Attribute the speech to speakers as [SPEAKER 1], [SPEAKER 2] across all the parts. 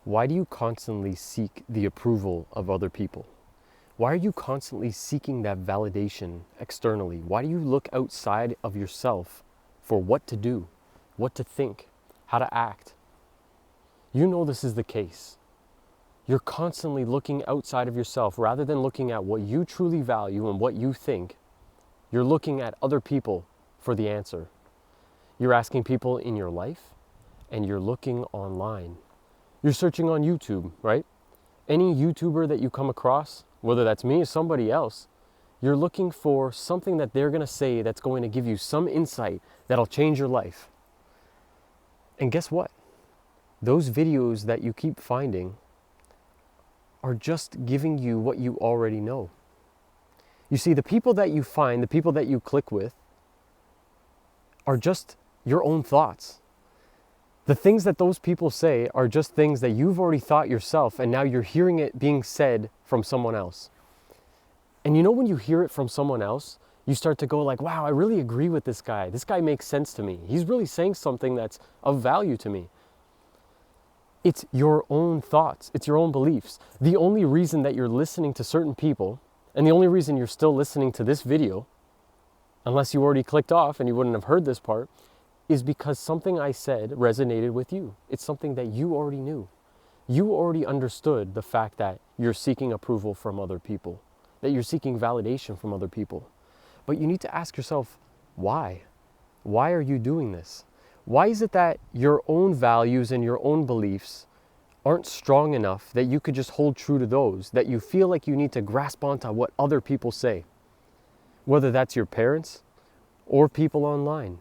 [SPEAKER 1] Why do you constantly seek the approval of other people? Why are you constantly seeking that validation externally? Why do you look outside of yourself for what to do, what to think, how to act? You know this is the case. You're constantly looking outside of yourself rather than looking at what you truly value and what you think. You're looking at other people for the answer. You're asking people in your life, and you're looking online. You're searching on YouTube, right? Any YouTuber that you come across, whether that's me or somebody else, you're looking for something that they're going to say that's going to give you some insight that'll change your life. And guess what? Those videos that you keep finding are just giving you what you already know. You see, the people that you find, the people that you click with, are just your own thoughts. The things that those people say are just things that you've already thought yourself, and now you're hearing it being said from someone else. And you know, when you hear it from someone else, you start to go like, wow, I really agree with this guy. This guy makes sense to me. He's really saying something that's of value to me. It's your own thoughts. It's your own beliefs. The only reason that you're listening to certain people, and the only reason you're still listening to this video, unless you already clicked off and you wouldn't have heard this part, is because something I said resonated with you. It's something that you already knew. You already understood the fact that you're seeking approval from other people, that you're seeking validation from other people. But you need to ask yourself, why? Why are you doing this? Why is it that your own values and your own beliefs aren't strong enough that you could just hold true to those, that you feel like you need to grasp onto what other people say? Whether that's your parents or people online.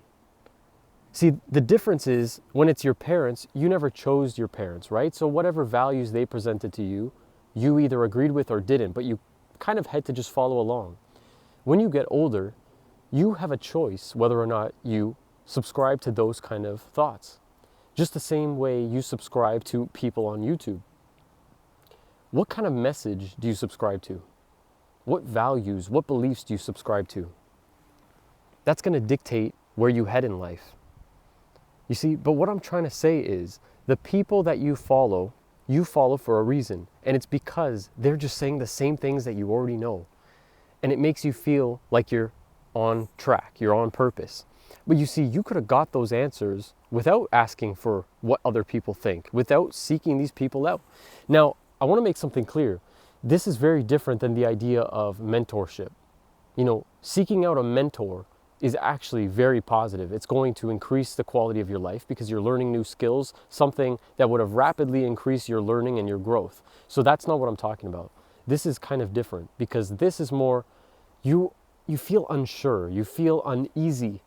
[SPEAKER 1] See, the difference is when it's your parents, you never chose your parents, right? So whatever values they presented to you, you either agreed with or didn't, but you kind of had to just follow along. When you get older, you have a choice whether or not you subscribe to those kind of thoughts. Just the same way you subscribe to people on YouTube. What kind of message do you subscribe to? What values, what beliefs do you subscribe to? That's going to dictate where you head in life. You see, but what I'm trying to say is the people that you follow for a reason. And it's because they're just saying the same things that you already know. And it makes you feel like you're on track, you're on purpose. But you see, you could have got those answers without asking for what other people think, without seeking these people out. Now, I want to make something clear. This is very different than the idea of mentorship. You know, seeking out a mentor is actually very positive. It's going to increase the quality of your life because you're learning new skills, something that would have rapidly increased your learning and your growth. So that's not what I'm talking about. This is kind of different because this is more, you feel unsure, you feel uneasy,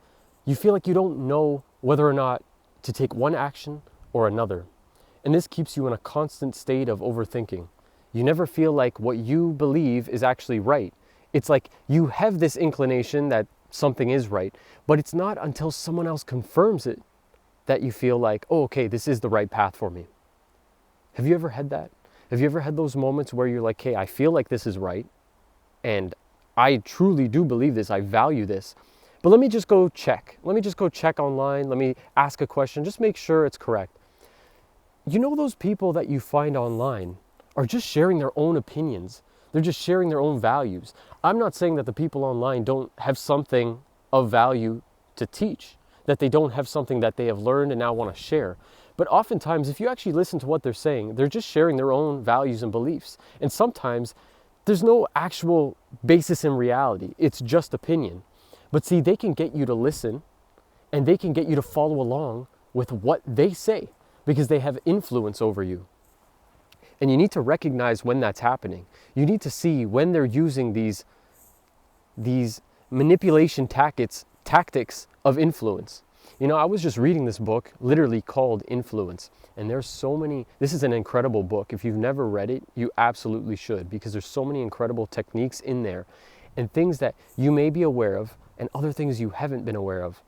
[SPEAKER 1] you feel like you don't know whether or not to take one action or another. And this keeps you in a constant state of overthinking. You never feel like what you believe is actually right. It's like you have this inclination that something is right, but it's not until someone else confirms it that you feel like, oh, okay, this is the right path for me. Have you ever had that? Have you ever had those moments where you're like, hey, I feel like this is right, and I truly do believe this, I value this, but let me just go check. Let me just go check online, let me ask a question, just make sure it's correct. You know, those people that you find online are just sharing their own opinions. They're just sharing their own values. I'm not saying that the people online don't have something of value to teach, that they don't have something that they have learned and now want to share. But oftentimes, if you actually listen to what they're saying, they're just sharing their own values and beliefs. And sometimes there's no actual basis in reality. It's just opinion. But see, they can get you to listen and they can get you to follow along with what they say because they have influence over you. And you need to recognize when that's happening. You need to see when they're using these manipulation tactics of influence. You know, I was just reading this book, literally called Influence. And there's so many, this is an incredible book. If you've never read it, you absolutely should, because there's so many incredible techniques in there and things that you may be aware of and other things you haven't been aware of.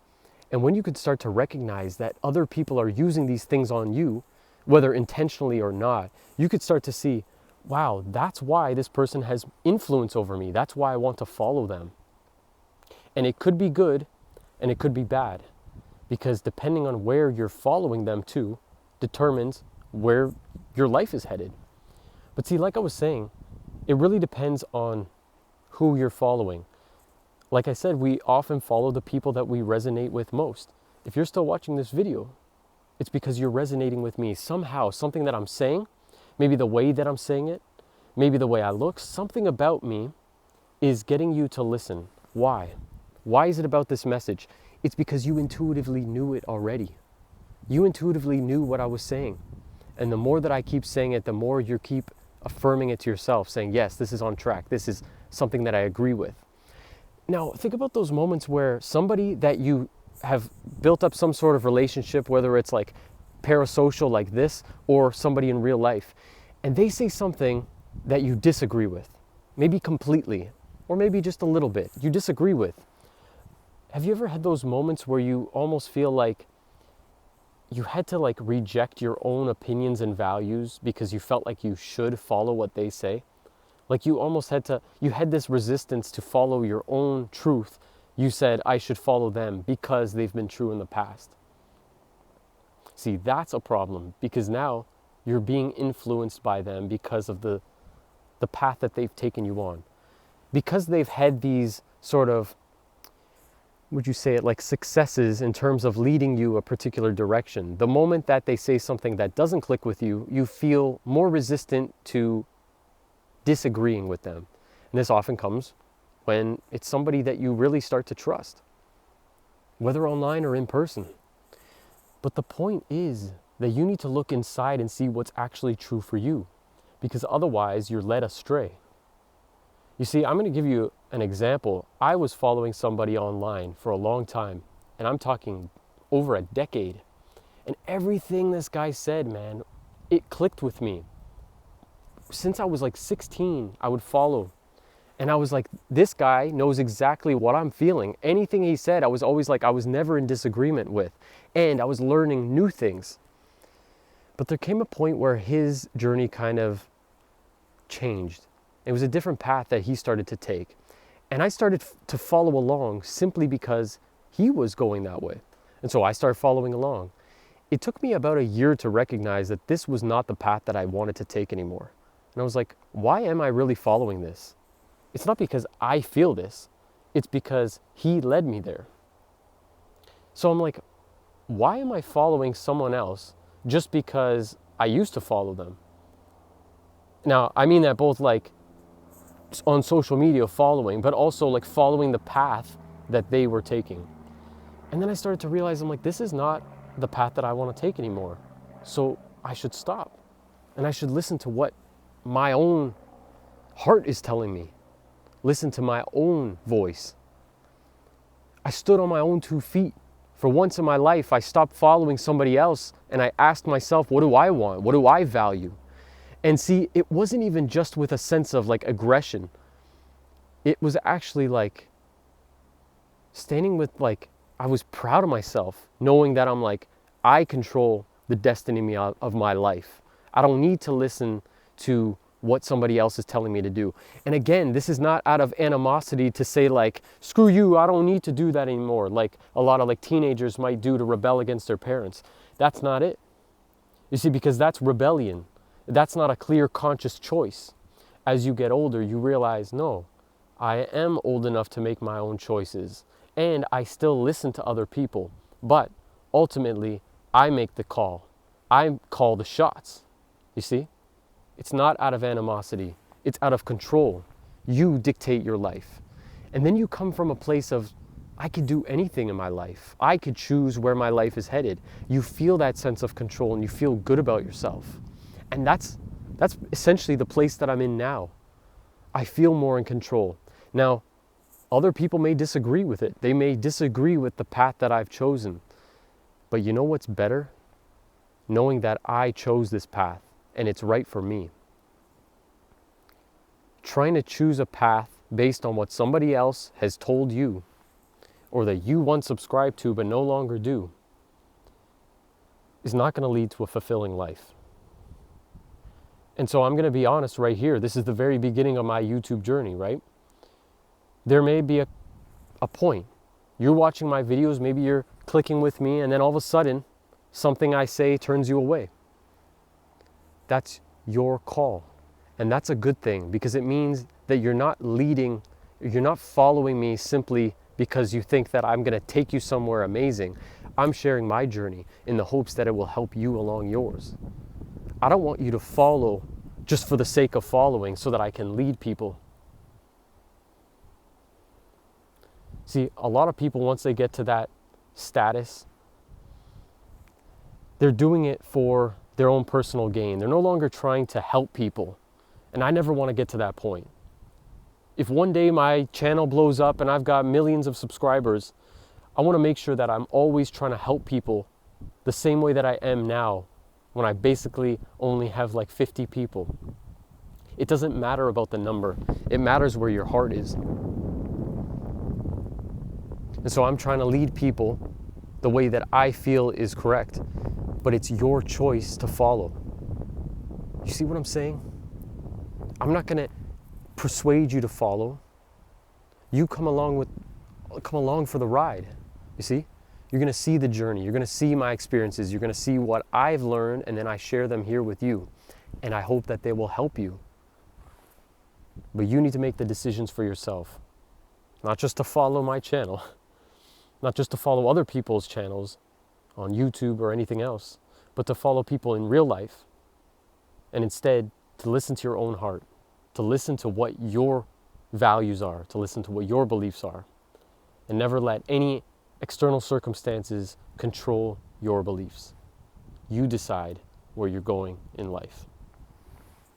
[SPEAKER 1] And when you could start to recognize that other people are using these things on you, whether intentionally or not, you could start to see, wow, that's why this person has influence over me. That's why I want to follow them. And it could be good and it could be bad, because depending on where you're following them to determines where your life is headed. But see, like I was saying, it really depends on who you're following. Like I said, we often follow the people that we resonate with most. If you're still watching this video, it's because you're resonating with me somehow. Something that I'm saying, maybe the way that I'm saying it, maybe the way I look, something about me is getting you to listen. Why? Why is it about this message? It's because you intuitively knew it already. You intuitively knew what I was saying. And the more that I keep saying it, the more you keep affirming it to yourself, saying, yes, this is on track. This is something that I agree with. Now, think about those moments where somebody that you have built up some sort of relationship, whether it's like parasocial like this or somebody in real life, and they say something that you disagree with, maybe completely, or maybe just a little bit, you disagree with. Have you ever had those moments where you almost feel like you had to like reject your own opinions and values because you felt like you should follow what they say? Like you almost you had this resistance to follow your own truth. You said, I should follow them because they've been true in the past. See, that's a problem because now you're being influenced by them because of the path that they've taken you on. Because they've had these sort of, would you say it, like successes in terms of leading you a particular direction. The moment that they say something that doesn't click with you, you feel more resistant to disagreeing with them. And this often comes when it's somebody that you really start to trust, whether online or in person. But the point is that you need to look inside and see what's actually true for you, because otherwise you're led astray. You see, I'm going to give you an example. I was following somebody online for a long time, and I'm talking over a decade. And everything this guy said, man, it clicked with me. Since I was like 16, I would follow. And I was like, this guy knows exactly what I'm feeling. Anything he said, I was always like, I was never in disagreement with. And I was learning new things. But there came a point where his journey kind of changed. It was a different path that he started to take. And I started to follow along simply because he was going that way. And so I started following along. It took me about a year to recognize that this was not the path that I wanted to take anymore. And I was like, why am I really following this? It's not because I feel this. It's because he led me there. So I'm like, why am I following someone else just because I used to follow them? Now, I mean that both like on social media following, but also like following the path that they were taking. And then I started to realize, I'm like, this is not the path that I want to take anymore. So I should stop. And I should listen to what my own heart is telling me. Listen to my own voice. I stood on my own 2 feet. For once in my life, I stopped following somebody else and I asked myself, what do I want? What do I value? And see, it wasn't even just with a sense of like aggression. It was actually like standing with like, I was proud of myself, knowing that I'm like, I control the destiny of my life. I don't need to listen to what somebody else is telling me to do. And again, this is not out of animosity to say like, screw you, I don't need to do that anymore. Like a lot of like teenagers might do to rebel against their parents. That's not it. You see, because that's rebellion. That's not a clear conscious choice. As you get older, you realize, no, I am old enough to make my own choices. And I still listen to other people. But ultimately, I make the call. I call the shots. You see? It's not out of animosity. It's out of control. You dictate your life. And then you come from a place of, I could do anything in my life. I could choose where my life is headed. You feel that sense of control and you feel good about yourself. And that's essentially the place that I'm in now. I feel more in control. Now, other people may disagree with it. They may disagree with the path that I've chosen. But you know what's better? Knowing that I chose this path and it's right for me. Trying to choose a path based on what somebody else has told you or that you once subscribed to but no longer do is not going to lead to a fulfilling life. And so I'm going to be honest right here. This is the very beginning of my YouTube journey, right? There may be a point. You're watching my videos, maybe you're clicking with me, and then all of a sudden, something I say turns you away. That's your call. And that's a good thing, because it means that you're not following me simply because you think that I'm going to take you somewhere amazing. I'm sharing my journey in the hopes that it will help you along yours. I don't want you to follow just for the sake of following so that I can lead people. See, a lot of people, once they get to that status, they're doing it for their own personal gain. They're no longer trying to help people. And I never want to get to that point. If one day my channel blows up and I've got millions of subscribers, I want to make sure that I'm always trying to help people the same way that I am now, when I basically only have like 50 people. It doesn't matter about the number. It matters where your heart is. And so I'm trying to lead people the way that I feel is correct, but it's your choice to follow. You see what I'm saying? I'm not going to persuade you to follow. You come along for the ride. You see? You're going to see the journey. You're going to see my experiences. You're going to see what I've learned, and then I share them here with you. And I hope that they will help you. But you need to make the decisions for yourself. Not just to follow my channel. Not just to follow other people's channels on YouTube or anything else. But to follow people in real life. And instead, to listen to your own heart. To listen to what your values are. To listen to what your beliefs are. And never let any external circumstances control your beliefs. You decide where you're going in life.